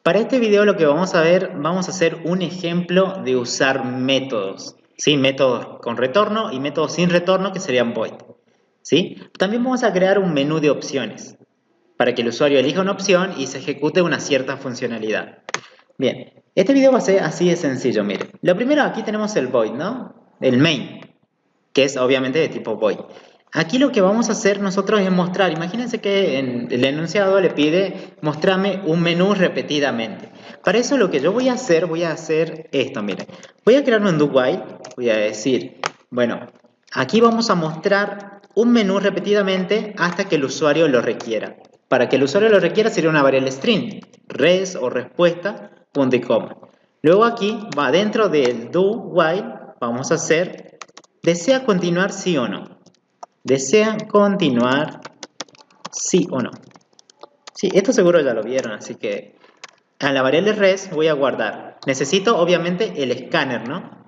Para este video lo que vamos a ver, vamos a hacer un ejemplo de usar métodos, ¿sí? Métodos con retorno y métodos sin retorno que serían void, ¿sí? También vamos a crear un menú de opciones para que el usuario elija una opción y se ejecute una cierta funcionalidad. Bien, este video va a ser así de sencillo, miren. Lo primero, aquí tenemos el void, ¿no? El main, que es obviamente de tipo void. Aquí lo que vamos a hacer nosotros es mostrar, imagínense que en el enunciado le pide mostrarme un menú repetidamente. Para eso lo que yo voy a hacer esto, miren. Voy a crear un do while, voy a decir, bueno, aquí vamos a mostrar un menú repetidamente hasta que el usuario lo requiera. Para que el usuario lo requiera sería una variable string, res o respuesta, punto y coma. Luego aquí, va dentro del do while, vamos a hacer, ¿desea continuar sí o no? ¿Desea continuar sí o no? Sí, esto seguro ya lo vieron, así que a la variable res voy a guardar. Necesito obviamente el escáner, ¿no?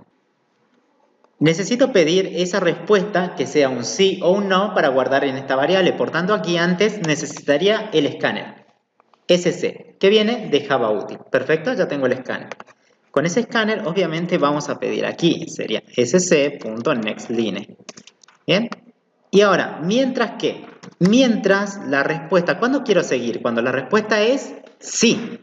Necesito pedir esa respuesta que sea un sí o un no para guardar en esta variable. Por tanto, aquí antes necesitaría el escáner. SC, que viene de Java Util. Perfecto, ya tengo el escáner. Con ese escáner, obviamente, vamos a pedir aquí, sería sc.nextLine. ¿Bien? Y ahora, mientras la respuesta, ¿cuándo quiero seguir? Cuando la respuesta es sí.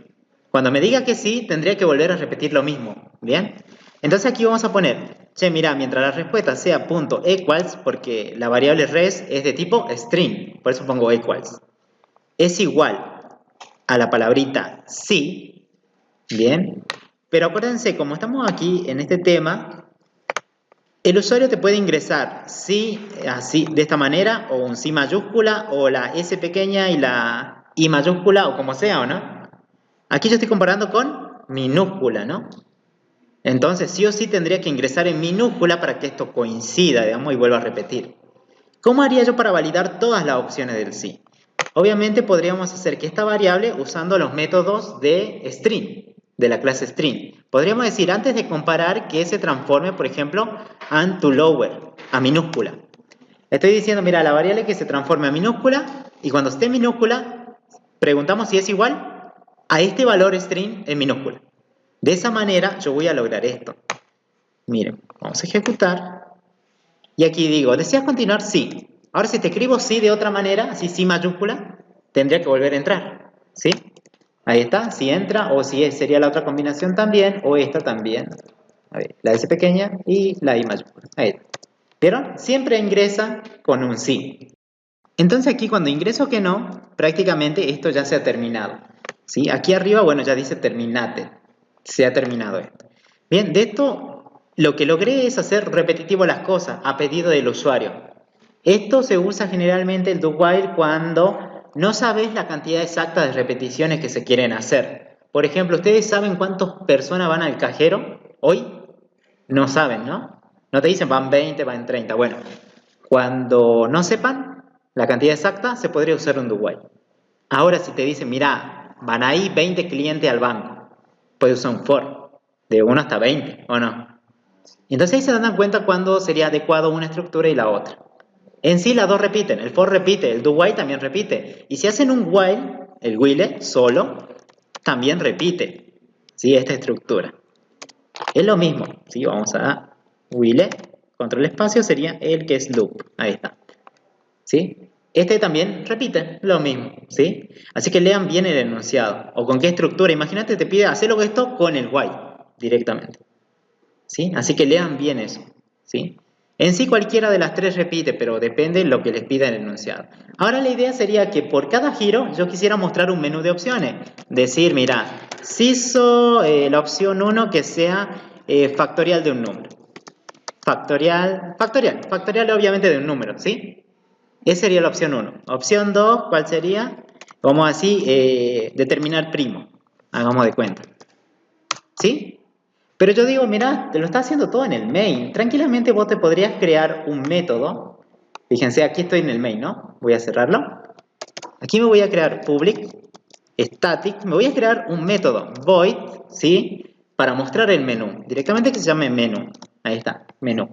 Cuando me diga que sí, tendría que volver a repetir lo mismo. ¿Bien? Entonces aquí vamos a poner, che, mira, mientras la respuesta sea .equals, porque la variable res es de tipo string, por eso pongo equals, es igual a la palabrita sí, ¿bien? Pero acuérdense, como estamos aquí en este tema, el usuario te puede ingresar sí, así, de esta manera, o un sí mayúscula, o la S pequeña y la I mayúscula, o como sea, ¿o no? Aquí yo estoy comparando con minúscula, ¿no? Entonces, sí o sí tendría que ingresar en minúscula para que esto coincida, digamos, y vuelva a repetir. ¿Cómo haría yo para validar todas las opciones del sí? Obviamente podríamos hacer que esta variable usando los métodos de string, de la clase string. Podríamos decir, antes de comparar, que se transforme, por ejemplo, and to lower, a minúscula. Estoy diciendo, mira, la variable que se transforme a minúscula, y cuando esté en minúscula, preguntamos si es igual a este valor string en minúscula. De esa manera yo voy a lograr esto. Miren, vamos a ejecutar. Y aquí digo, ¿deseas continuar? Sí. Ahora si te escribo sí de otra manera, así sí mayúscula, tendría que volver a entrar. ¿Sí? Ahí está, si entra, o si sería la otra combinación también, o esta también. A ver, la S pequeña y la I mayúscula. Ahí está. ¿Vieron? Siempre ingresa con un sí. Entonces aquí cuando ingreso que no, prácticamente esto ya se ha terminado. ¿Sí? Aquí arriba, bueno, ya dice terminate. Se ha terminado esto. Bien, de esto lo que logré es hacer repetitivo las cosas a pedido del usuario. Esto se usa generalmente el do while cuando no sabes la cantidad exacta de repeticiones que se quieren hacer. Por ejemplo, ¿ustedes saben cuántas personas van al cajero hoy? No saben, ¿no? No te dicen van 20, van 30. Bueno, cuando no sepan la cantidad exacta, se podría usar un do while. Ahora, si te dicen, mira, van ahí 20 clientes al banco, puedes usar un for, de 1 hasta 20, ¿o no? Entonces ahí se dan cuenta cuándo sería adecuado una estructura y la otra. En sí las dos repiten, el for repite, el do while también repite. Y si hacen un while, el while solo, también repite, ¿sí? Esta estructura. Es lo mismo, ¿sí? Vamos a while, control espacio sería el que es loop, ahí está. ¿Sí? Este también repite lo mismo, ¿sí? Así que lean bien el enunciado. O con qué estructura. Imagínate, te pide hacerlo esto con el while directamente. ¿Sí? Así que lean bien eso, ¿sí? En sí cualquiera de las tres repite, pero depende de lo que les pida el enunciado. Ahora la idea sería que por cada giro yo quisiera mostrar un menú de opciones. Decir, mira, CISO, la opción 1 que sea factorial de un número. Factorial obviamente de un número, ¿sí? Esa sería la opción 1. Opción 2, ¿cuál sería? Vamos así, determinar primo. Hagamos de cuenta. ¿Sí? Pero yo digo, mira, te lo está haciendo todo en el main. Tranquilamente vos te podrías crear un método. Fíjense, aquí estoy en el main, ¿no? Voy a cerrarlo. Aquí me voy a crear public, static. Me voy a crear un método, void, ¿sí? Para mostrar el menú. Directamente que se llame menú. Ahí está, menú.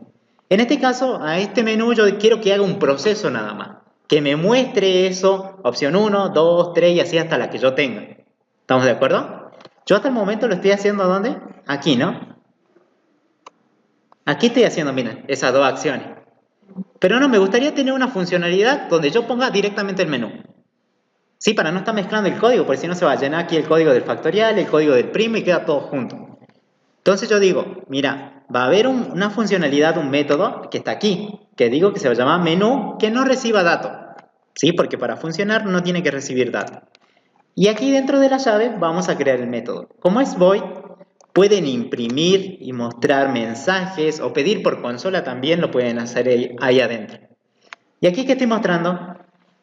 En este caso, a este menú yo quiero que haga un proceso nada más. Que me muestre eso, opción 1, 2, 3 y así hasta la que yo tenga. ¿Estamos de acuerdo? Yo hasta el momento lo estoy haciendo ¿dónde? Aquí, ¿no? Aquí estoy haciendo, miren, esas dos acciones. Pero no, me gustaría tener una funcionalidad donde yo ponga directamente el menú. Sí, para no estar mezclando el código, porque si no se va a llenar aquí el código del factorial, el código del primo y queda todo junto. Entonces yo digo, mira, va a haber una funcionalidad, un método que está aquí, que digo que se va a llamar menú que no reciba datos. ¿Sí? Porque para funcionar no tiene que recibir datos. Y aquí dentro de la llave vamos a crear el método. Como es void, pueden imprimir y mostrar mensajes o pedir por consola también lo pueden hacer ahí adentro. ¿Y aquí qué estoy mostrando?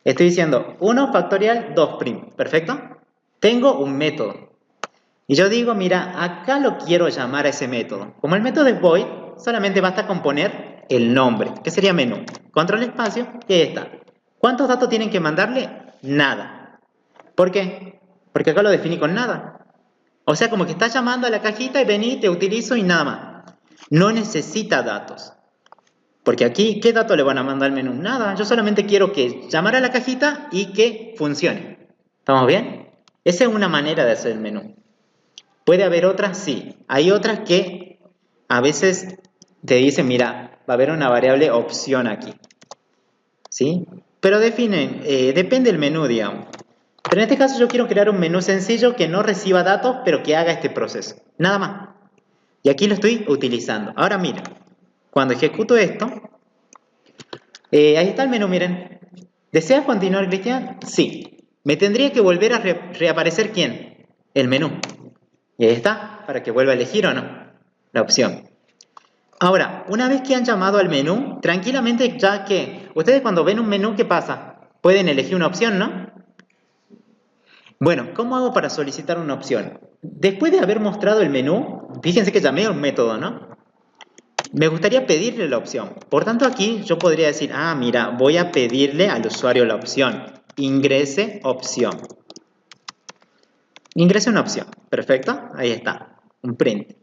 Estoy diciendo 1 factorial 2 primo. ¿Perfecto? Tengo un método. Y yo digo, mira, acá lo quiero llamar a ese método. Como el método es void, solamente basta con poner el nombre, que sería menú. Control espacio y ahí está. ¿Cuántos datos tienen que mandarle? Nada. ¿Por qué? Porque acá lo definí con nada. O sea, como que está llamando a la cajita y vení, te utilizo y nada más. No necesita datos. Porque aquí, ¿qué datos le van a mandar al menú? Nada, yo solamente quiero que llamar a la cajita y que funcione. ¿Estamos bien? Esa es una manera de hacer el menú. ¿Puede haber otras? Sí. Hay otras que a veces te dicen, mira, va a haber una variable opción aquí. ¿Sí? Pero definen, depende del menú, digamos. Pero en este caso yo quiero crear un menú sencillo que no reciba datos, pero que haga este proceso. Nada más. Y aquí lo estoy utilizando. Ahora mira, cuando ejecuto esto, ahí está el menú, miren. ¿Deseas continuar, Cristian? Sí. Me tendría que volver a reaparecer ¿quién? El menú. Y ahí está, para que vuelva a elegir o no la opción. Ahora, una vez que han llamado al menú, tranquilamente ya que ustedes cuando ven un menú, ¿qué pasa? Pueden elegir una opción, ¿no? Bueno, ¿cómo hago para solicitar una opción? Después de haber mostrado el menú, fíjense que llamé a un método, ¿no? Me gustaría pedirle la opción. Por tanto, aquí yo podría decir, ah, mira, voy a pedirle al usuario la opción. Ingrese opción. Ingrese una opción. Perfecto. Ahí está. Un print.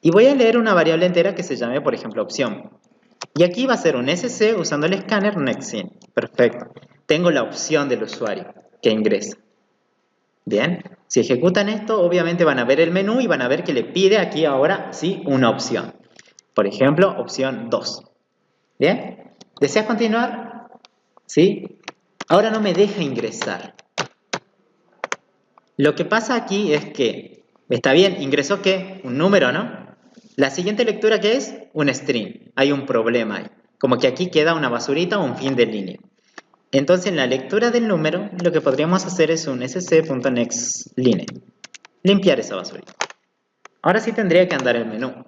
Y voy a leer una variable entera que se llame, por ejemplo, opción. Y aquí va a ser un SC usando el escáner Nextsin. Perfecto. Tengo la opción del usuario que ingresa. Bien. Si ejecutan esto, obviamente van a ver el menú y van a ver que le pide aquí ahora, sí, una opción. Por ejemplo, opción 2. ¿Bien? ¿Deseas continuar? ¿Sí? Ahora no me deja ingresar. Lo que pasa aquí es que, está bien, ingresó ¿qué? Un número, ¿no? La siguiente lectura ¿qué es? Un string. Hay un problema ahí. Como que aquí queda una basurita o un fin de línea. Entonces, en la lectura del número, lo que podríamos hacer es un sc.nextLine. Limpiar esa basurita. Ahora sí tendría que andar el menú.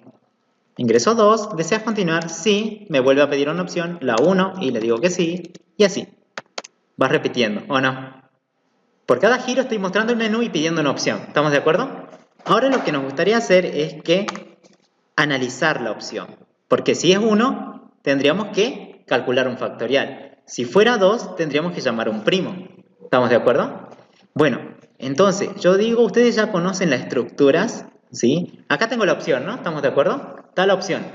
Ingreso 2, ¿deseas continuar? Sí, me vuelve a pedir una opción, la 1, y le digo que sí, y así. Vas repitiendo, ¿o no? Por cada giro estoy mostrando el menú y pidiendo una opción, ¿estamos de acuerdo? Ahora lo que nos gustaría hacer es que analizar la opción, porque si es 1, tendríamos que calcular un factorial. Si fuera 2, tendríamos que llamar a un primo, ¿estamos de acuerdo? Bueno, entonces, yo digo, ustedes ya conocen las estructuras, ¿sí? Acá tengo la opción, ¿no? ¿Estamos de acuerdo? Está la opción.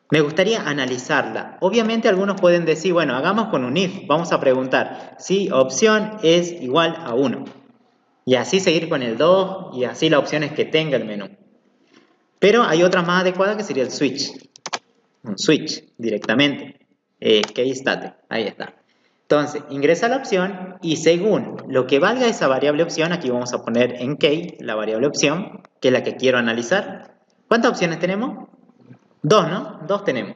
Me gustaría analizarla. Obviamente algunos pueden decir, bueno, hagamos con un if. Vamos a preguntar si opción es igual a 1. Y así seguir con el 2 y así las opciones que tenga el menú. Pero hay otra más adecuada que sería el switch. Un switch directamente. Case state. Ahí está. Entonces, ingresa la opción y según lo que valga esa variable opción, aquí vamos a poner en key la variable opción, que es la que quiero analizar. ¿Cuántas opciones tenemos? 2, ¿no? 2 tenemos.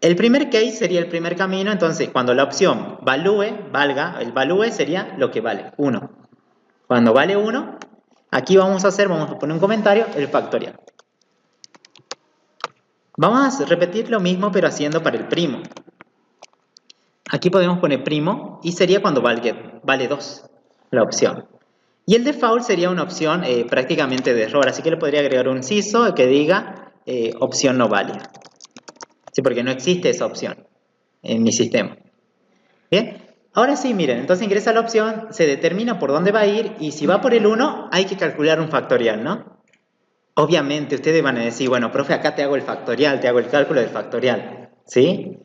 El primer case sería el primer camino, entonces cuando la opción valga, el value sería lo que vale, 1. Cuando vale 1, aquí vamos a poner un comentario, el factorial. Vamos a repetir lo mismo pero haciendo para el primo. Aquí podemos poner primo y sería cuando vale 2 la opción. Y el default sería una opción prácticamente de error, así que le podría agregar un CISO que diga opción no válida. Sí, porque no existe esa opción en mi sistema. Bien, ahora sí, miren, entonces ingresa la opción, se determina por dónde va a ir y si va por el 1 hay que calcular un factorial, ¿no? Obviamente ustedes van a decir, bueno, profe, acá te hago el factorial, te hago el cálculo del factorial, ¿sí?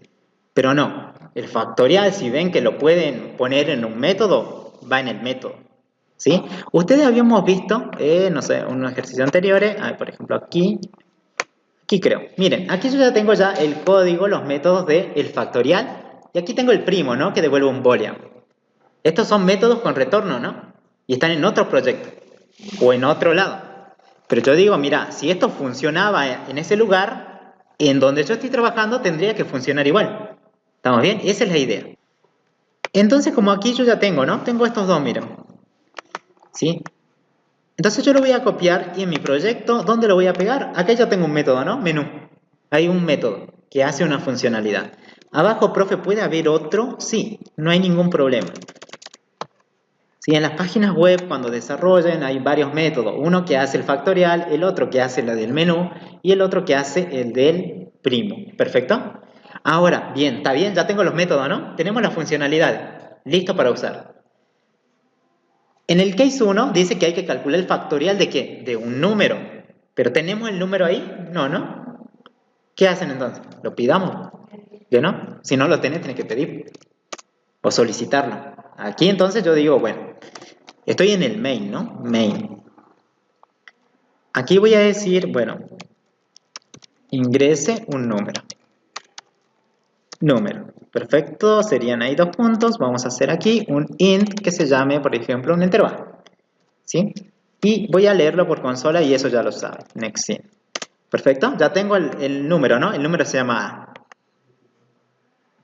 Pero no, el factorial, si ven que lo pueden poner en un método, va en el método, ¿sí? Ustedes habíamos visto, no sé, unos ejercicios anteriores, por ejemplo aquí creo. Miren, aquí yo ya tengo ya el código, los métodos del factorial, y aquí tengo el primo, ¿no? Que devuelve un boolean. Estos son métodos con retorno, ¿no? Y están en otro proyecto, o en otro lado. Pero yo digo, mira, si esto funcionaba en ese lugar, en donde yo estoy trabajando tendría que funcionar igual. ¿Estamos bien? Esa es la idea. Entonces, como aquí yo ya tengo, ¿no? Tengo estos dos, miren. ¿Sí? Entonces yo lo voy a copiar y en mi proyecto, ¿dónde lo voy a pegar? Acá ya tengo un método, ¿no? Menú. Hay un método que hace una funcionalidad. Abajo, profe, ¿puede haber otro? Sí, no hay ningún problema. Sí, en las páginas web, cuando desarrollen, hay varios métodos. Uno que hace el factorial, el otro que hace la del menú y el otro que hace el del primo. ¿Perfecto? Ahora, bien, está bien, ya tengo los métodos, ¿no? Tenemos las funcionalidades. Listo para usar. En el case 1 dice que hay que calcular el factorial ¿de qué? De un número. ¿Pero tenemos el número ahí? No, ¿no? ¿Qué hacen entonces? ¿Lo pidamos? ¿Yo no? Si no lo tenés, tenés que pedir. O solicitarlo. Aquí entonces yo digo, bueno, estoy en el main, ¿no? Main. Aquí voy a decir, bueno, ingrese un número. Número. Perfecto, serían ahí dos puntos. Vamos a hacer aquí un int que se llame, por ejemplo, un intervalo. ¿Sí? Y voy a leerlo por consola y eso ya lo sabe. Next int. Perfecto, ya tengo el número, ¿no? El número se llama A.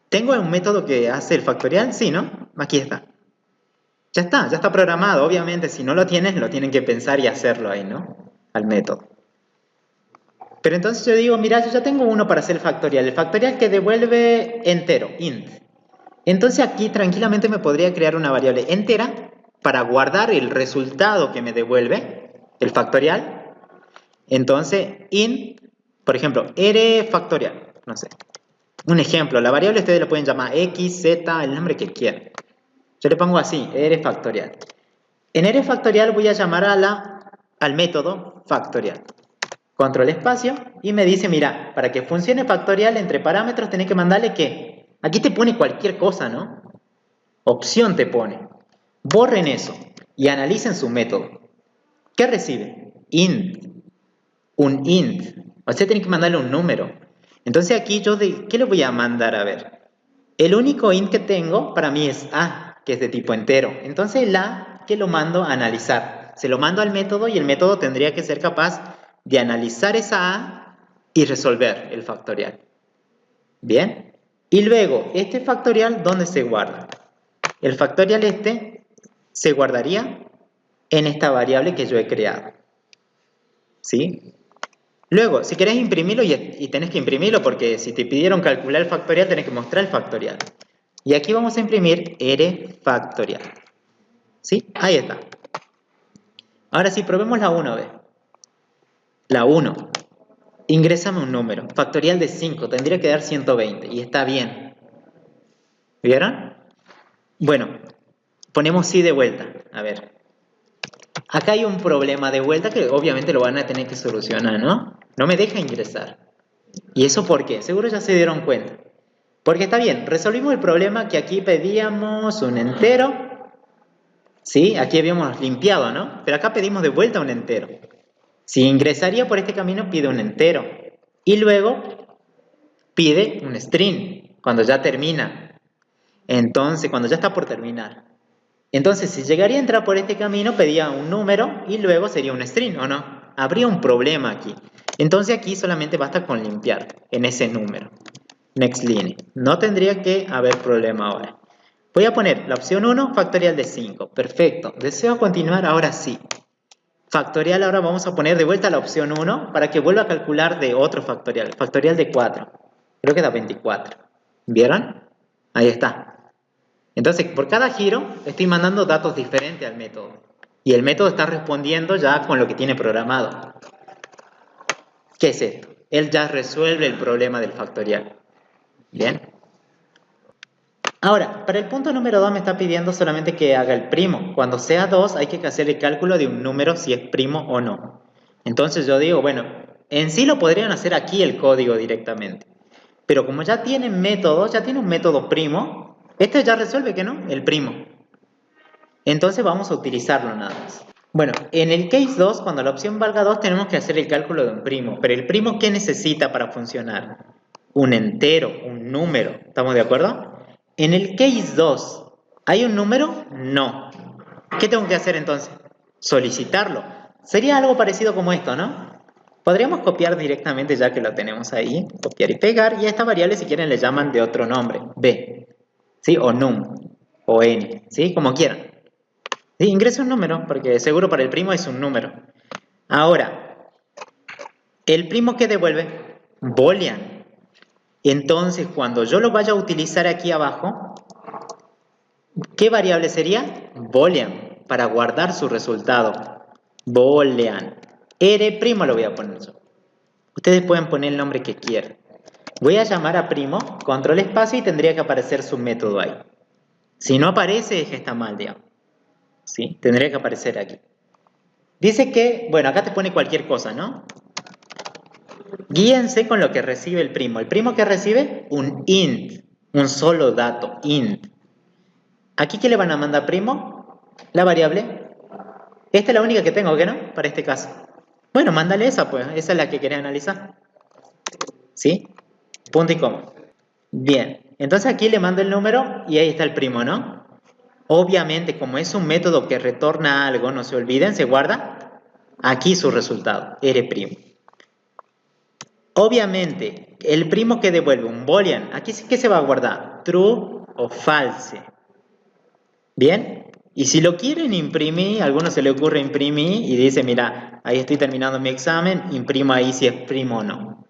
¿Tengo un método que hace el factorial? Sí, ¿no? Aquí está. Ya está programado. Obviamente, si no lo tienes, lo tienen que pensar y hacerlo ahí, ¿no? Al método. Pero entonces yo digo, mira, yo ya tengo uno para hacer el factorial. El factorial que devuelve entero, int. Entonces aquí tranquilamente me podría crear una variable entera para guardar el resultado que me devuelve el factorial. Entonces, int, por ejemplo, r factorial, no sé. Un ejemplo, la variable ustedes la pueden llamar x, z, el nombre que quieran. Yo le pongo así, r factorial. En r factorial voy a llamar al método factorial. Control espacio y me dice, mira, para que funcione factorial entre parámetros tenés que mandarle ¿qué? Aquí te pone cualquier cosa, ¿no? Opción te pone. Borren eso y analicen su método. ¿Qué recibe? Int. Un int. O sea, tienen que mandarle un número. Entonces aquí yo, ¿qué le voy a mandar? A ver. El único int que tengo para mí es A, que es de tipo entero. Entonces el A, que lo mando a analizar. Se lo mando al método y el método tendría que ser capaz de analizar esa A y resolver el factorial. ¿Bien? Y luego, este factorial, ¿dónde se guarda? El factorial se guardaría en esta variable que yo he creado. ¿Sí? Luego, si querés imprimirlo y tenés que imprimirlo porque si te pidieron calcular el factorial tenés que mostrar el factorial. Y aquí vamos a imprimir r factorial. ¿Sí? Ahí está. Ahora sí, probemos la 1, ¿ves? La 1. Ingrésame un número. Factorial de 5. Tendría que dar 120. Y está bien. ¿Vieron? Bueno, ponemos sí de vuelta. A ver. Acá hay un problema de vuelta que obviamente lo van a tener que solucionar, ¿no? No me deja ingresar. ¿Y eso por qué? Seguro ya se dieron cuenta. Porque está bien, resolvimos el problema que aquí pedíamos un entero. Sí, aquí habíamos limpiado, ¿no? Pero acá pedimos de vuelta un entero. Si ingresaría por este camino, pide un entero. Y luego pide un string, cuando ya termina. Entonces, cuando ya está por terminar. Entonces, si llegaría a entrar por este camino, pedía un número y luego sería un string, ¿o no? Habría un problema aquí. Entonces aquí solamente basta con limpiar en ese número. Next line. No tendría que haber problema ahora. Voy a poner la opción 1, factorial de 5. Perfecto. Deseo continuar ahora sí. Factorial ahora vamos a poner de vuelta la opción 1 para que vuelva a calcular de otro factorial. Factorial de 4. Creo que da 24. ¿Vieron? Ahí está. Entonces, por cada giro estoy mandando datos diferentes al método. Y el método está respondiendo ya con lo que tiene programado. ¿Qué es esto? Él ya resuelve el problema del factorial. ¿Bien? Ahora, para el punto número 2 me está pidiendo solamente que haga el primo. Cuando sea 2 hay que hacer el cálculo de un número si es primo o no. Entonces yo digo, bueno, en sí lo podrían hacer aquí el código directamente. Pero como ya tienen métodos, ya tiene un método primo, este ya resuelve que no, el primo. Entonces vamos a utilizarlo nada más. Bueno, en el case 2, cuando la opción valga 2, tenemos que hacer el cálculo de un primo. Pero el primo, ¿qué necesita para funcionar? Un entero, un número. ¿Estamos de acuerdo? En el case 2, ¿hay un número? No. ¿Qué tengo que hacer entonces? Solicitarlo. Sería algo parecido como esto, ¿no? Podríamos copiar directamente ya que lo tenemos ahí. Copiar y pegar. Y a esta variable, si quieren, le llaman de otro nombre. B. ¿Sí? O num. O n. ¿Sí? Como quieran. Sí, ingresa un número, porque seguro para el primo es un número. Ahora, ¿el primo qué devuelve? Boolean. Entonces, cuando yo lo vaya a utilizar aquí abajo, ¿qué variable sería? Boolean, para guardar su resultado. Boolean. R' lo voy a poner yo. Ustedes pueden poner el nombre que quieran. Voy a llamar a primo, control espacio y tendría que aparecer su método ahí. Si no aparece, es que está mal, digamos. ¿Sí? Tendría que aparecer aquí. Dice que, bueno, acá te pone cualquier cosa, ¿no? Guíense con lo que recibe el primo. ¿El primo que recibe? Un int, un solo dato, int. ¿Aquí qué le van a mandar primo? La variable. Esta es la única que tengo, ¿qué no? Para este caso. Bueno, mándale esa, pues. Esa es la que querés analizar. ¿Sí? Punto y coma. Bien. Entonces aquí le mando el número y ahí está el primo, ¿no? Obviamente, como es un método que retorna algo, no se olviden, se guarda aquí su resultado, R'. Obviamente, el primo que devuelve un boolean, aquí sí que se va a guardar, true o false. ¿Bien? Y si lo quieren imprimir, a alguno se le ocurre imprimir y dice, mira, ahí estoy terminando mi examen, imprimo ahí si es primo o no.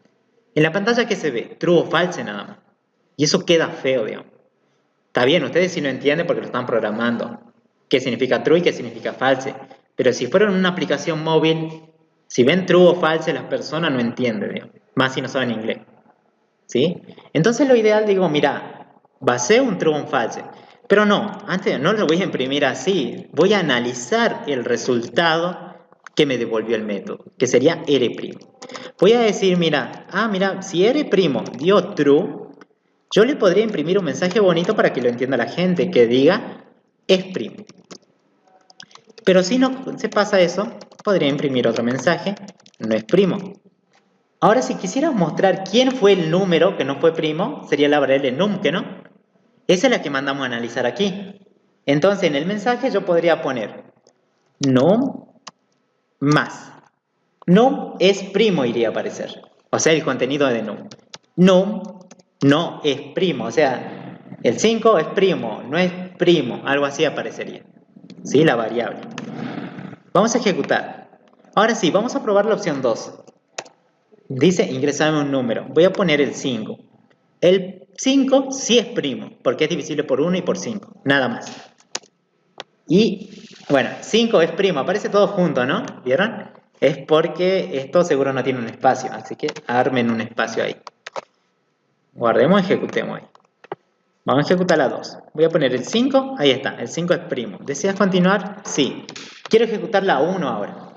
En la pantalla, ¿qué se ve? True o false nada más. Y eso queda feo, digamos. Está bien, ustedes sí lo entienden porque lo están programando. ¿Qué significa true y qué significa false? Pero si fuera en una aplicación móvil, si ven true o false, las personas no entienden, digamos. Más si no saben inglés. ¿Sí? Entonces lo ideal, digo, mira, va a ser un true o un false. Pero no, antes no lo voy a imprimir así. Voy a analizar el resultado que me devolvió el método, que sería R'. Voy a decir, mira, si R' dio true, yo le podría imprimir un mensaje bonito para que lo entienda la gente, que diga es primo. Pero si no se pasa eso, podría imprimir otro mensaje, no es primo. Ahora, si quisiera mostrar quién fue el número que no fue primo, sería la variable num, ¿que no? Esa es la que mandamos a analizar aquí. Entonces, en el mensaje yo podría poner num más. Num es primo, iría a aparecer. O sea, el contenido de num. Num no es primo. O sea, el 5 es primo, no es primo. Algo así aparecería. ¿Sí? La variable. Vamos a ejecutar. Ahora sí, vamos a probar la opción 2. Dice ingresarme un número. Voy a poner el 5. El 5 sí es primo, porque es divisible por 1 y por 5. Nada más. Y, bueno, 5 es primo. Aparece todo junto, ¿no? ¿Vieron? Es porque esto seguro no tiene un espacio. Así que armen un espacio ahí. Guardemos, ejecutemos ahí. Vamos a ejecutar la 2. Voy a poner el 5. Ahí está. El 5 es primo. ¿Deseas continuar? Sí. Quiero ejecutar la 1 ahora.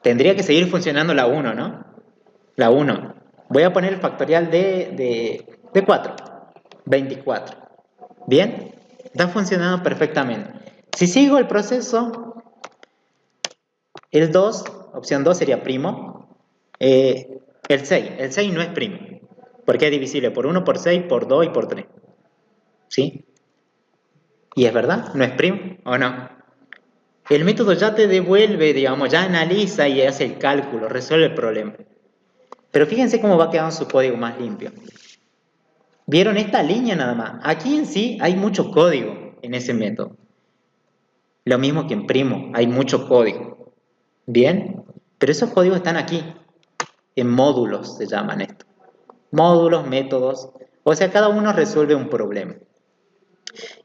Tendría que seguir funcionando la 1, ¿no? La 1. Voy a poner el factorial de 4. 24. ¿Bien? Está funcionando perfectamente. Si sigo el proceso, el 2, opción 2 sería primo. El 6 no es primo. Porque es divisible por 1, por 6, por 2 y por 3. ¿Sí? Y es verdad, no es primo, ¿o no? El método ya te devuelve, digamos, ya analiza y hace el cálculo, resuelve el problema. Pero fíjense cómo va quedando su código más limpio. ¿Vieron esta línea nada más? Aquí en sí hay mucho código en ese método. Lo mismo que en primo, hay mucho código. ¿Bien? Pero esos códigos están aquí, en módulos se llaman esto. Módulos, métodos, o sea, cada uno resuelve un problema.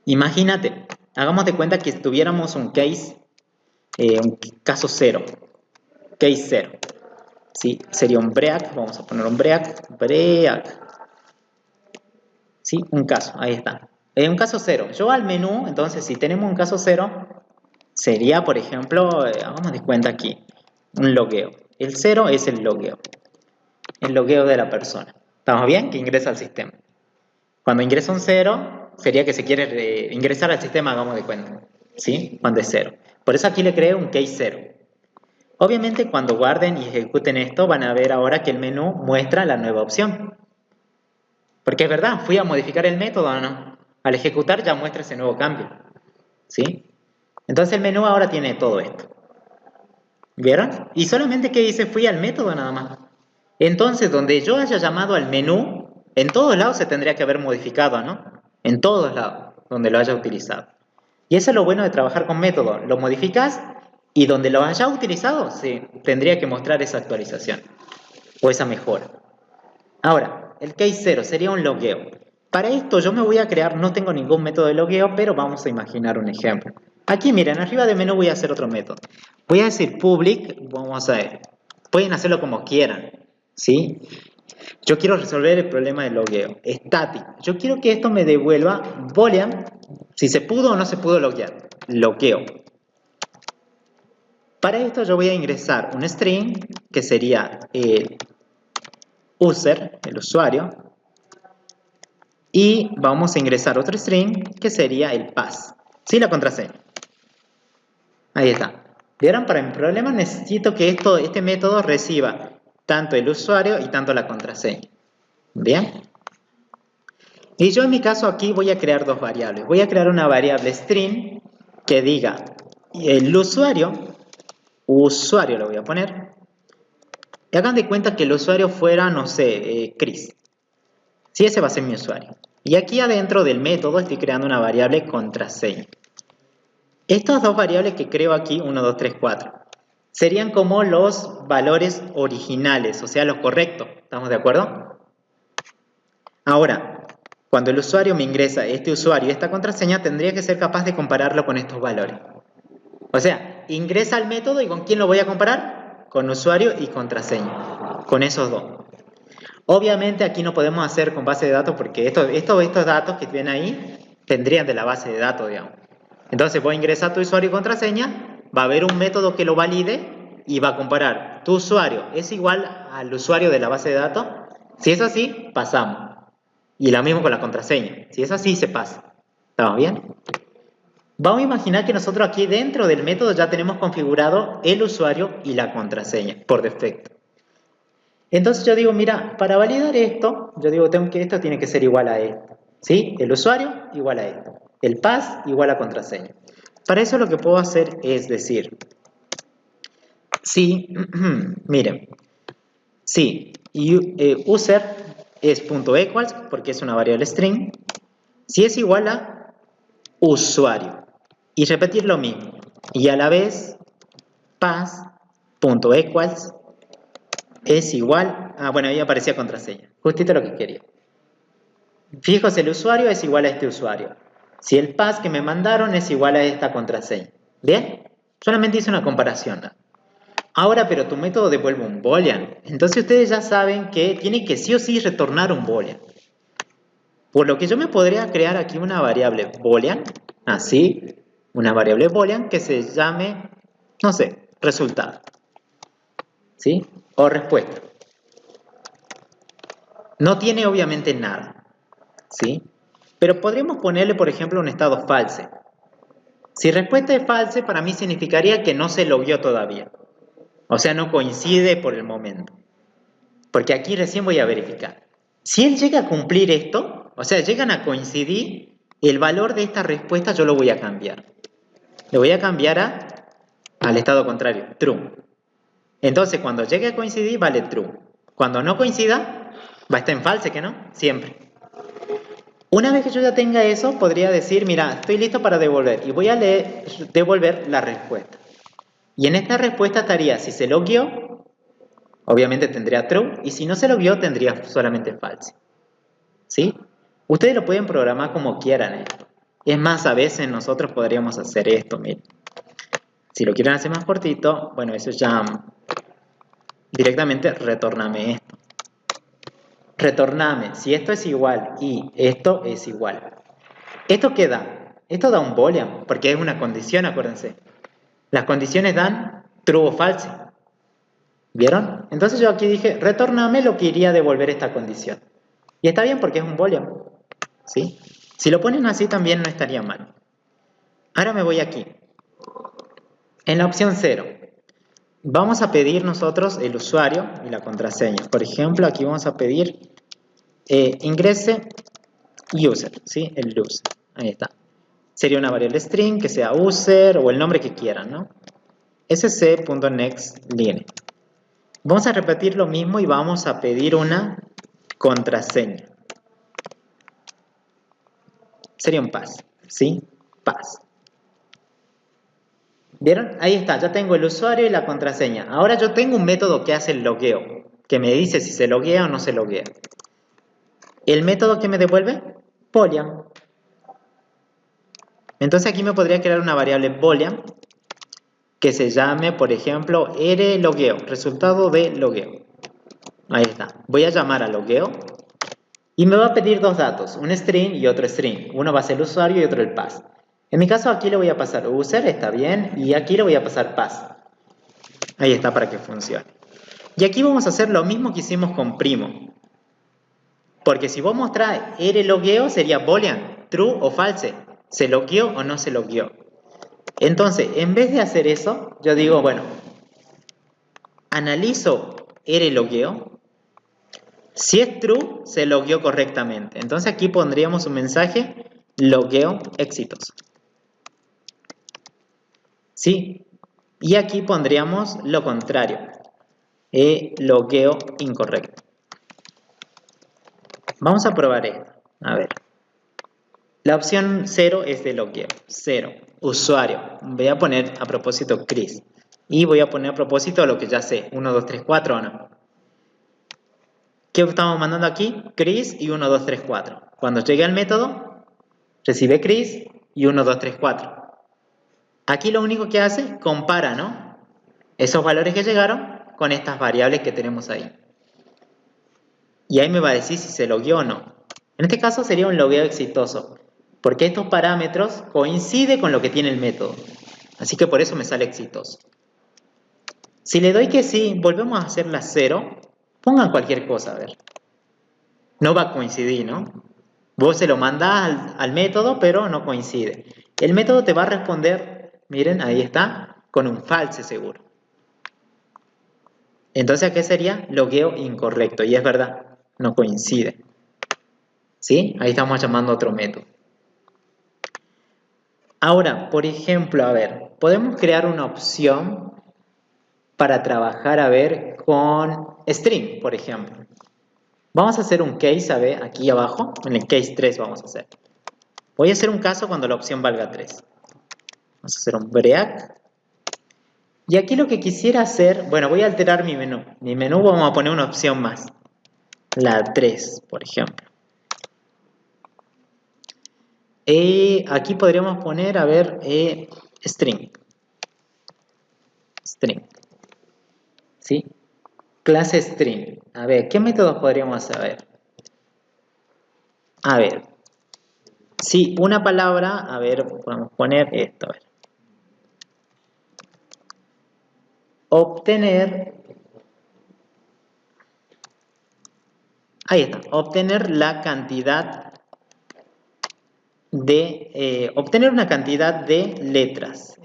Imagínate, hagamos de cuenta que tuviéramos un case, un caso 0, case 0. ¿Sí? Sería un break, vamos a poner un break. ¿Sí? Un caso, ahí está. Un caso 0. Yo al menú, entonces, si tenemos un caso 0, sería, por ejemplo, hagamos de cuenta aquí, un logueo. El 0 es el logueo de la persona. ¿Estamos bien? Que ingresa al sistema. Cuando ingresa un 0, sería que se quiere ingresar al sistema, hagamos de cuenta. ¿sí? Cuando es 0. Por eso aquí le creo un case 0. Obviamente cuando guarden y ejecuten esto van a ver ahora que el menú muestra la nueva opción. Porque es verdad, fui a modificar el método, ¿no? Al ejecutar ya muestra ese nuevo cambio, ¿sí? Entonces el menú ahora tiene todo esto. ¿Vieron? Y solamente que hice fui al método nada más. Entonces, donde yo haya llamado al menú, en todos lados se tendría que haber modificado, ¿no? En todos lados, donde lo haya utilizado. Y eso es lo bueno de trabajar con método. Lo modificas y donde lo haya utilizado, sí, tendría que mostrar esa actualización o esa mejora. Ahora, el case 0 sería un logueo. Para esto yo me voy a crear, no tengo ningún método de logueo, pero vamos a imaginar un ejemplo. Aquí miren, arriba de menú voy a hacer otro método. Voy a decir public, vamos a ver. Pueden hacerlo como quieran, ¿sí? Yo quiero resolver el problema del logueo. Static. Yo quiero que esto me devuelva boolean, si se pudo o no se pudo loguear. Logueo. Para esto yo voy a ingresar un string, que sería el user, el usuario, y vamos a ingresar otro string que sería el pass, ¿sí? La contraseña. Ahí está. ¿Vieron? Para mi problema necesito que este método reciba tanto el usuario y tanto la contraseña. ¿Bien? Y yo en mi caso aquí voy a crear dos variables. Voy a crear una variable string que diga el usuario lo voy a poner. Y hagan de cuenta que el usuario fuera, no sé, Chris. Sí, ese va a ser mi usuario. Y aquí adentro del método estoy creando una variable contraseña. Estas dos variables que creo aquí, 1, 2, 3, 4, serían como los valores originales, o sea, los correctos. ¿Estamos de acuerdo? Ahora, cuando el usuario me ingresa este usuario y esta contraseña, tendría que ser capaz de compararlo con estos valores. O sea, ingresa al método y ¿con quién lo voy a comparar? Con usuario y contraseña. Con esos dos. Obviamente aquí no podemos hacer con base de datos porque estos datos que ven ahí tendrían de la base de datos, digamos. Entonces voy a ingresar tu usuario y contraseña, va a haber un método que lo valide y va a comparar tu usuario es igual al usuario de la base de datos. Si es así, pasamos. Y lo mismo con la contraseña. Si es así, se pasa. ¿Estamos bien? Vamos a imaginar que nosotros aquí dentro del método ya tenemos configurado el usuario y la contraseña por defecto. Entonces yo digo, mira, para validar esto, yo digo que esto tiene que ser igual a esto. ¿Sí? El usuario igual a esto. El pass igual a contraseña. Para eso lo que puedo hacer es decir, si, miren, si user es .equals, porque es una variable string, si es igual a usuario. Y repetir lo mismo. Y a la vez, pass.equals es igual a, bueno, ahí aparecía contraseña. Justito lo que quería. Fijaos, el usuario es igual a este usuario. Si el pass que me mandaron es igual a esta contraseña. ¿Bien? Solamente hice una comparación, ¿no? Ahora, pero tu método devuelve un boolean. Entonces ustedes ya saben que tiene que sí o sí retornar un boolean. Por lo que yo me podría crear aquí una variable boolean, así, una variable boolean que se llame, no sé, resultado. ¿Sí? O respuesta. No tiene obviamente nada. ¿Sí? Pero podríamos ponerle, por ejemplo, un estado false. Si respuesta es false, para mí significaría que no se logueó todavía. O sea, no coincide por el momento. Porque aquí recién voy a verificar. Si él llega a cumplir esto, o sea, llegan a coincidir, el valor de esta respuesta yo lo voy a cambiar. Le voy a cambiar al estado contrario, true. Entonces, cuando llegue a coincidir, vale true. Cuando no coincida, va a estar en false, ¿que no? Siempre. Una vez que yo ya tenga eso, podría decir, mira, estoy listo para devolver. Y voy a devolver la respuesta. Y en esta respuesta estaría, si se logueó, obviamente tendría true. Y si no se logueó, tendría solamente false. ¿Sí? Ustedes lo pueden programar como quieran esto. Es más, a veces nosotros podríamos hacer esto, miren. Si lo quieren hacer más cortito, bueno, eso ya directamente retorname esto. Retorname si esto es igual y esto es igual. ¿Esto qué da? Esto da un boolean, porque es una condición, acuérdense. Las condiciones dan true o false. ¿Vieron? Entonces yo aquí dije, retorname lo que iría a devolver esta condición. Y está bien porque es un boolean. ¿Sí? Si lo ponen así también no estaría mal. Ahora me voy aquí. En la opción 0, vamos a pedir nosotros el usuario y la contraseña. Por ejemplo, aquí vamos a pedir ingrese user, ¿sí? El user. Ahí está. Sería una variable string que sea user o el nombre que quieran, ¿no? sc.nextLine. Vamos a repetir lo mismo y vamos a pedir una contraseña. Sería un pass, ¿sí? Pass. ¿Vieron? Ahí está, ya tengo el usuario y la contraseña. Ahora yo tengo un método que hace el logueo, que me dice si se loguea o no se loguea. ¿El método que me devuelve? Boolean. Entonces aquí me podría crear una variable boolean que se llame, por ejemplo, rlogueo, resultado de logueo. Ahí está. Voy a llamar a logueo y me va a pedir dos datos, un string y otro string. Uno va a ser el usuario y otro el pass. En mi caso aquí le voy a pasar user, está bien, y aquí le voy a pasar pass. Ahí está para que funcione. Y aquí vamos a hacer lo mismo que hicimos con primo. Porque si vos mostrás rlogueo sería boolean, true o false. ¿Se logueó o no se logueó? Entonces, en vez de hacer eso, yo digo, bueno, analizo rlogueo. Si es true, se logueó correctamente. Entonces aquí pondríamos un mensaje, logueo exitoso. ¿Sí? Y aquí pondríamos lo contrario, logueo incorrecto. Vamos a probar esto. A ver. La opción 0 es de logueo. 0. Usuario. Voy a poner a propósito Chris. Y voy a poner a propósito lo que ya sé. 1, 2, 3, 4 o no. ¿Qué estamos mandando aquí? Chris y 1, 2, 3, 4. Cuando llegue al método, recibe Chris y 1, 2, 3, 4. Aquí lo único que hace, compara, ¿no? Esos valores que llegaron con estas variables que tenemos ahí. Y ahí me va a decir si se logueó o no. En este caso sería un logueo exitoso, porque estos parámetros coinciden con lo que tiene el método. Así que por eso me sale exitoso. Si le doy que sí, volvemos a hacer la 0. Pongan cualquier cosa, a ver. No va a coincidir, ¿no? Vos se lo mandás al método, pero no coincide. El método te va a responder, miren, ahí está, con un false seguro. Entonces, ¿qué sería? Logueo incorrecto. Y es verdad, no coincide. ¿Sí? Ahí estamos llamando a otro método. Ahora, por ejemplo, a ver, podemos crear una opción para trabajar, a ver, con string, por ejemplo. Vamos a hacer un case, a ver, aquí abajo, en el case 3 vamos a hacer. Voy a hacer un caso cuando la opción valga 3. Vamos a hacer un break. Y aquí lo que quisiera hacer, bueno, voy a alterar mi menú. Mi menú vamos a poner una opción más. La 3, por ejemplo. Aquí podríamos poner, a ver, string. String. ¿Sí? Clase string. A ver, ¿qué métodos podríamos saber? A ver. Sí, una palabra, a ver, podemos poner esto, a ver. Obtener, ahí está, obtener la cantidad de, obtener una cantidad de letras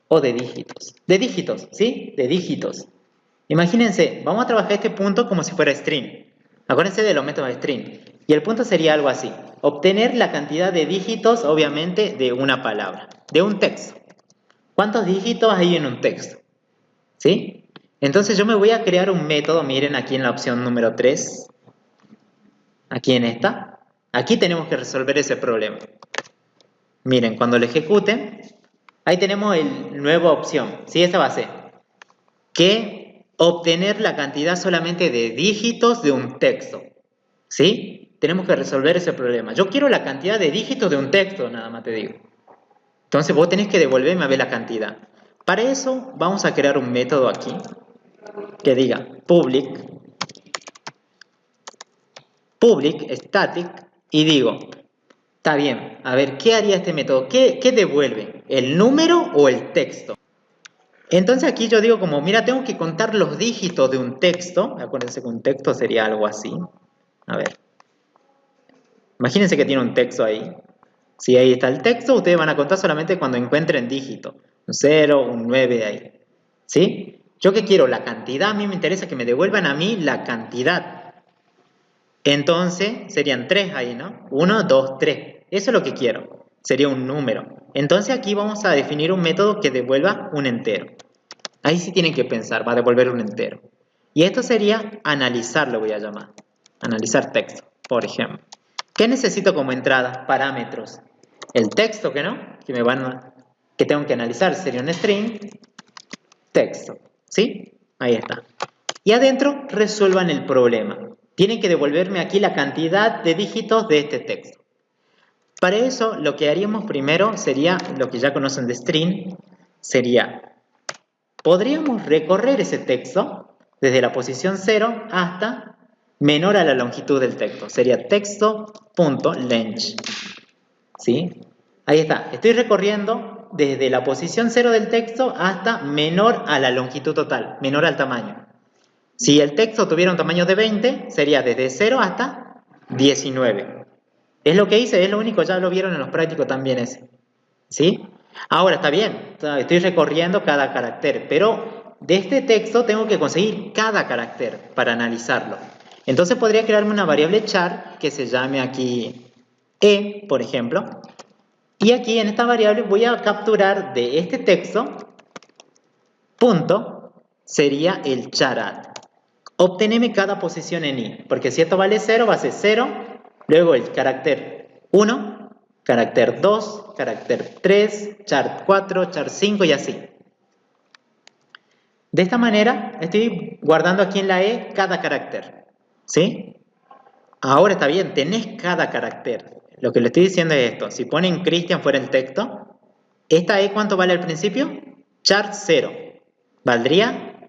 o de dígitos, ¿sí? De dígitos. Imagínense, vamos a trabajar este punto como si fuera string. Acuérdense de los métodos string. Y el punto sería algo así. Obtener la cantidad de dígitos, obviamente, de una palabra, de un texto. ¿Cuántos dígitos hay en un texto? ¿Sí? Entonces yo me voy a crear un método, miren aquí en la opción número 3, aquí en esta. Aquí tenemos que resolver ese problema. Miren, cuando lo ejecuten, ahí tenemos la nueva opción, ¿sí? Esta va a ser que obtener la cantidad solamente de dígitos de un texto, ¿sí? Tenemos que resolver ese problema. Yo quiero la cantidad de dígitos de un texto, nada más te digo. Entonces vos tenés que devolverme a ver la cantidad. Para eso vamos a crear un método aquí que diga public static y digo, está bien, a ver, ¿qué haría este método? ¿Qué devuelve? ¿El número o el texto? Entonces aquí yo digo como, mira, tengo que contar los dígitos de un texto. Acuérdense que un texto sería algo así. A ver. Imagínense que tiene un texto ahí. Si ahí está el texto, ustedes van a contar solamente cuando encuentren dígito. Un 0, un 9 ahí. ¿Sí? ¿Yo qué quiero? La cantidad. A mí me interesa que me devuelvan a mí la cantidad. Entonces, serían 3 ahí, ¿no? 1, 2, 3. Eso es lo que quiero. Sería un número. Entonces aquí vamos a definir un método que devuelva un entero. Ahí sí tienen que pensar, va a devolver un entero. Y esto sería analizar, lo voy a llamar. Analizar texto, por ejemplo. ¿Qué necesito como entrada? Parámetros. El texto que no, que tengo que analizar sería un string, texto. ¿Sí? Ahí está. Y adentro resuelvan el problema. Tienen que devolverme aquí la cantidad de dígitos de este texto. Para eso lo que haríamos primero sería, lo que ya conocen de string, sería, podríamos recorrer ese texto desde la posición 0 hasta menor a la longitud del texto. Sería texto.length. ¿Sí? Ahí está. Estoy recorriendo desde la posición 0 del texto hasta menor a la longitud total, menor al tamaño. Si el texto tuviera un tamaño de 20, sería desde 0 hasta 19. Es lo que hice, es lo único, ya lo vieron en los prácticos también ese. ¿Sí? Ahora, está bien, estoy recorriendo cada carácter, pero de este texto tengo que conseguir cada carácter para analizarlo. Entonces podría crearme una variable char que se llame aquí e, por ejemplo, y aquí en esta variable voy a capturar de este texto, punto, sería el char. Obteneme cada posición en i, porque si esto vale 0, va a ser 0, luego el carácter 1, carácter 2, carácter 3, char 4, char 5 y así. De esta manera estoy guardando aquí en la e cada carácter, ¿sí? Ahora está bien, tenés cada carácter. Lo que le estoy diciendo es esto, si ponen Cristian fuera el texto, ¿esta e cuánto vale al principio? Char 0, valdría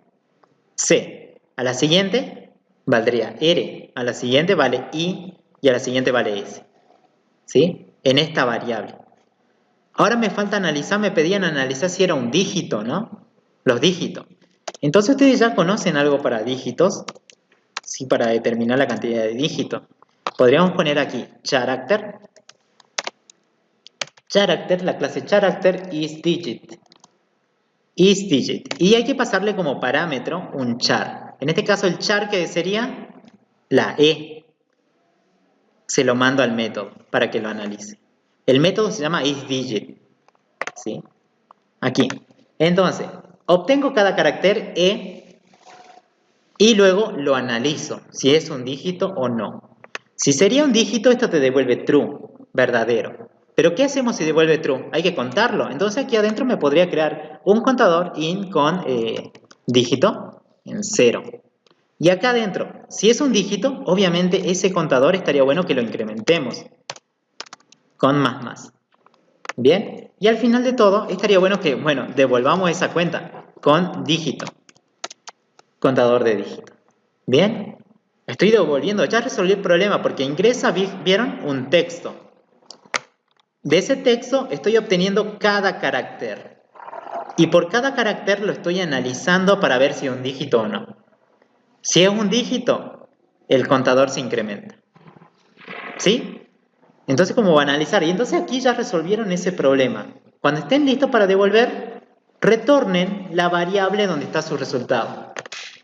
C. A la siguiente valdría R, a la siguiente vale I y a la siguiente vale S. ¿Sí? En esta variable. Ahora me falta analizar, me pedían analizar si era un dígito, ¿no? Los dígitos. Entonces ustedes ya conocen algo para dígitos, sí, para determinar la cantidad de dígitos. Podríamos poner aquí character. Character, la clase character is digit. Is digit. Y hay que pasarle como parámetro un char. En este caso el char que sería la E. Se lo mando al método para que lo analice. El método se llama isDigit. ¿Sí? Aquí. Entonces, obtengo cada carácter E y luego lo analizo, si es un dígito o no. Si sería un dígito, esto te devuelve true, verdadero. Pero ¿qué hacemos si devuelve true? Hay que contarlo. Entonces aquí adentro me podría crear un contador int con dígito en 0. Y acá adentro, si es un dígito, obviamente ese contador estaría bueno que lo incrementemos con más. Bien, y al final de todo estaría bueno que, bueno, devolvamos esa cuenta con dígito, contador de dígito. Bien, estoy devolviendo, ya resolví el problema porque ingresa, vieron, un texto. De ese texto estoy obteniendo cada carácter. Y por cada carácter lo estoy analizando para ver si es un dígito o no. Si es un dígito, el contador se incrementa. ¿Sí? Entonces, ¿cómo va a analizar? Y entonces aquí ya resolvieron ese problema. Cuando estén listos para devolver, retornen la variable donde está su resultado.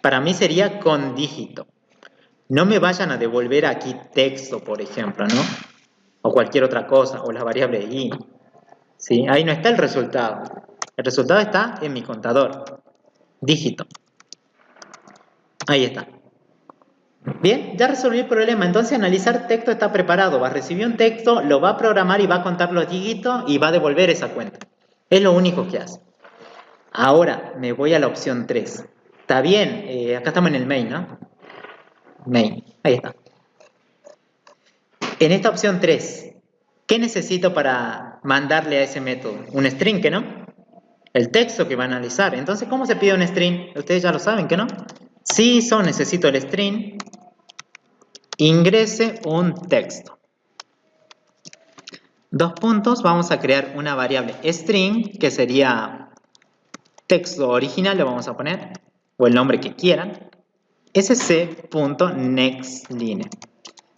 Para mí sería con dígito. No me vayan a devolver aquí texto, por ejemplo, ¿no? O cualquier otra cosa, o la variable i. ¿Sí? Ahí no está el resultado. El resultado está en mi contador. Dígito. Ahí está. Bien, ya resolví el problema. Entonces analizar texto está preparado. Va a recibir un texto, lo va a programar y va a contar los dígitos y va a devolver esa cuenta. Es lo único que hace. Ahora me voy a la opción 3. Está bien, acá estamos en el main, ¿no? Main, ahí está. En esta opción 3, ¿qué necesito para mandarle a ese método? Un string, ¿que no? El texto que va a analizar. Entonces, ¿cómo se pide un string? Ustedes ya lo saben, ¿que no? Si necesito el string, ingrese un texto. Dos puntos, vamos a crear una variable string, que sería texto original, le vamos a poner, o el nombre que quieran, sc.nextLine.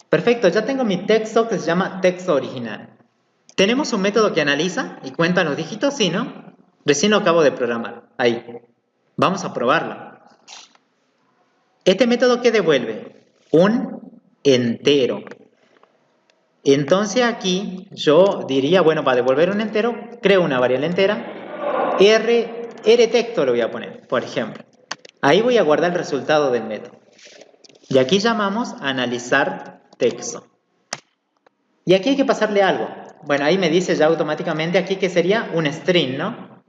Perfecto, ya tengo mi texto que se llama texto original. ¿Tenemos un método que analiza y cuenta los dígitos? Sí, ¿no? Recién lo acabo de programar. Ahí. Vamos a probarlo. ¿Este método qué devuelve? Un entero. Entonces aquí yo diría, bueno, para devolver un entero, creo una variable entera. R texto lo voy a poner, por ejemplo. Ahí voy a guardar el resultado del método. Y aquí llamamos analizar texto. Y aquí hay que pasarle algo. Bueno, ahí me dice ya automáticamente aquí que sería un string, ¿no?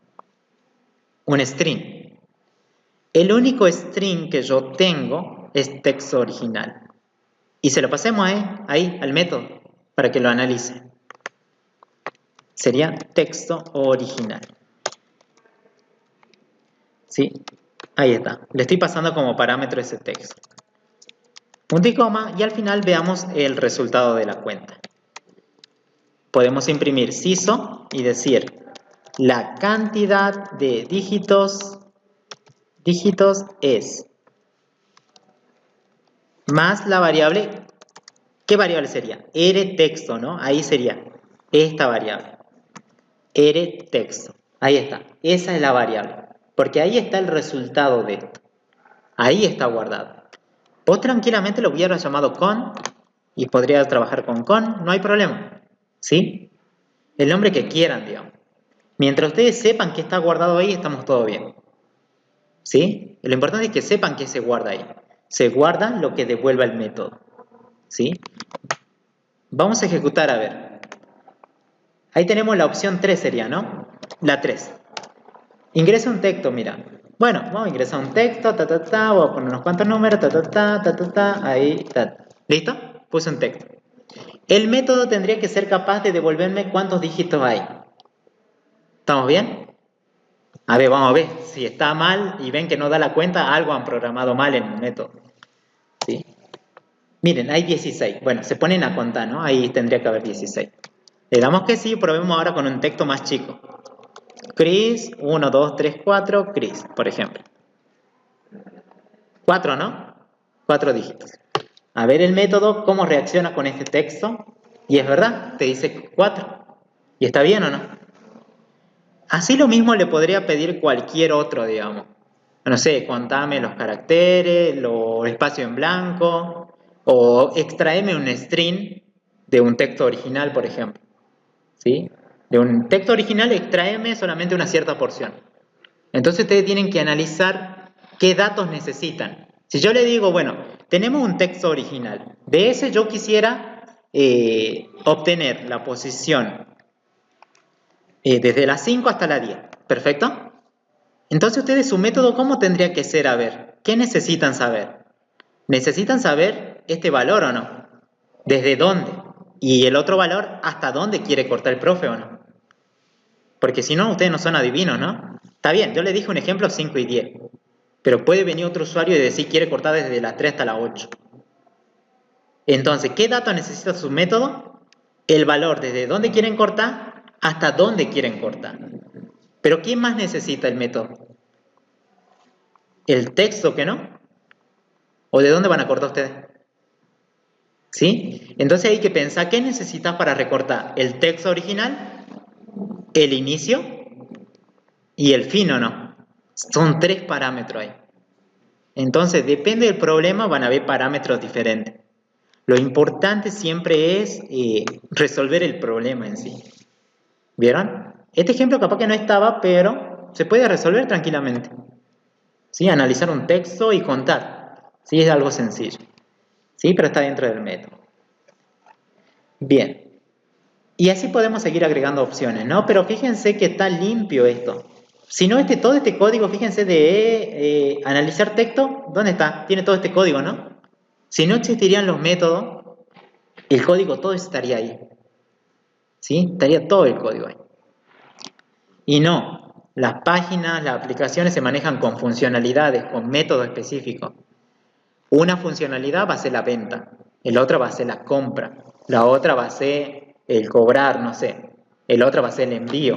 Un string. El único string que yo tengo es texto original. Y se lo pasemos ahí al método para que lo analice. Sería texto original. ¿Sí? Ahí está. Le estoy pasando como parámetro ese texto. Punto y coma, y al final veamos el resultado de la cuenta. Podemos imprimir CISO y decir la cantidad de dígitos es más la variable. ¿Qué variable sería? Rtexto, ¿no? Ahí sería esta variable. Rtexto. Ahí está. Esa es la variable. Porque ahí está el resultado de esto. Ahí está guardado. Vos tranquilamente lo hubiera llamado con y podría trabajar con, no hay problema. ¿Sí? El nombre que quieran, digamos. Mientras ustedes sepan que está guardado ahí, estamos todo bien. ¿Sí? Lo importante es que sepan que se guarda ahí. Se guarda lo que devuelva el método. ¿Sí? Vamos a ejecutar, a ver. Ahí tenemos la opción 3 sería, ¿no? La 3. Ingresa un texto, mira. Bueno, vamos a ingresar un texto, voy a poner unos cuantos números, ahí, ¿listo? Puse un texto. El método tendría que ser capaz de devolverme cuántos dígitos hay. ¿Estamos bien? A ver, vamos a ver. Si está mal y ven que no da la cuenta, algo han programado mal en el método. ¿Sí? Miren, hay 16. Bueno, se ponen a contar, ¿no? Ahí tendría que haber 16. Le damos que sí, probemos ahora con un texto más chico. Chris, 1, 2, 3, 4, Chris, por ejemplo. 4, ¿no? 4 dígitos. A ver el método, cómo reacciona con este texto. Y es verdad, te dice 4. ¿Y está bien o no? Así lo mismo le podría pedir cualquier otro, digamos. No sé, contame los caracteres, los espacios en blanco, o extraeme un string de un texto original, por ejemplo. ¿Sí? De un texto original extraeme solamente una cierta porción. Entonces ustedes tienen que analizar qué datos necesitan. Si yo le digo, bueno, tenemos un texto original, de ese yo quisiera obtener la posición desde la 5 hasta la 10, ¿perfecto? Entonces ustedes su método, ¿cómo tendría que ser? A ver, ¿qué necesitan saber? ¿Necesitan saber este valor o no? ¿Desde dónde? Y el otro valor, ¿hasta dónde quiere cortar el profe o no? Porque si no, ustedes no son adivinos, ¿no? Está bien, yo le dije un ejemplo 5 y 10. Pero puede venir otro usuario y decir quiere cortar desde la 3 hasta la 8. Entonces, ¿qué datos necesita su método? El valor desde dónde quieren cortar hasta dónde quieren cortar. Pero ¿quién más necesita el método? ¿El texto que no? ¿O de dónde van a cortar ustedes? ¿Sí? Entonces hay que pensar qué necesitas para recortar el texto original, el inicio y el fin, ¿o no? Son 3 parámetros ahí. Entonces, depende del problema, van a haber parámetros diferentes. Lo importante siempre es resolver el problema en sí. ¿Vieron? Este ejemplo capaz que no estaba, pero se puede resolver tranquilamente. ¿Sí? Analizar un texto y contar. ¿Sí? Es algo sencillo. ¿Sí? Pero está dentro del método. Bien. Y así podemos seguir agregando opciones, ¿no? Pero fíjense que está limpio esto. Si no, todo este código, fíjense, de analizar texto, ¿dónde está? Tiene todo este código, ¿no? Si no existirían los métodos, el código todo estaría ahí. ¿Sí? Estaría todo el código ahí. Y no, las páginas, las aplicaciones se manejan con funcionalidades, con métodos específicos. Una funcionalidad va a ser la venta, la otra va a ser la compra, la otra va a ser el cobrar, no sé, el otro va a ser el envío.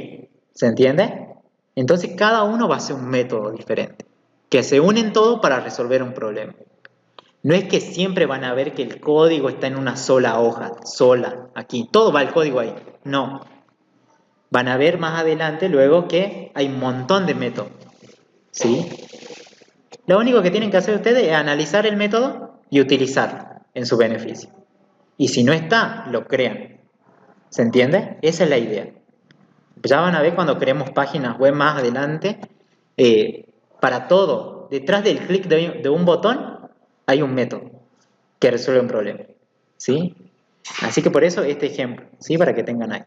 ¿Se entiende? Entonces cada uno va a ser un método diferente, que se unen todos para resolver un problema. No es que siempre van a ver que el código está en una sola hoja, sola, aquí, todo va el código ahí. No, van a ver más adelante luego que hay un montón de métodos, ¿sí? Lo único que tienen que hacer ustedes es analizar el método y utilizarlo en su beneficio. Y si no está, lo crean. ¿Se entiende? Esa es la idea. Ya van a ver cuando creemos páginas web más adelante, para todo, detrás del clic de un botón, hay un método que resuelve un problema. ¿Sí? Así que por eso este ejemplo, ¿sí? Para que tengan ahí.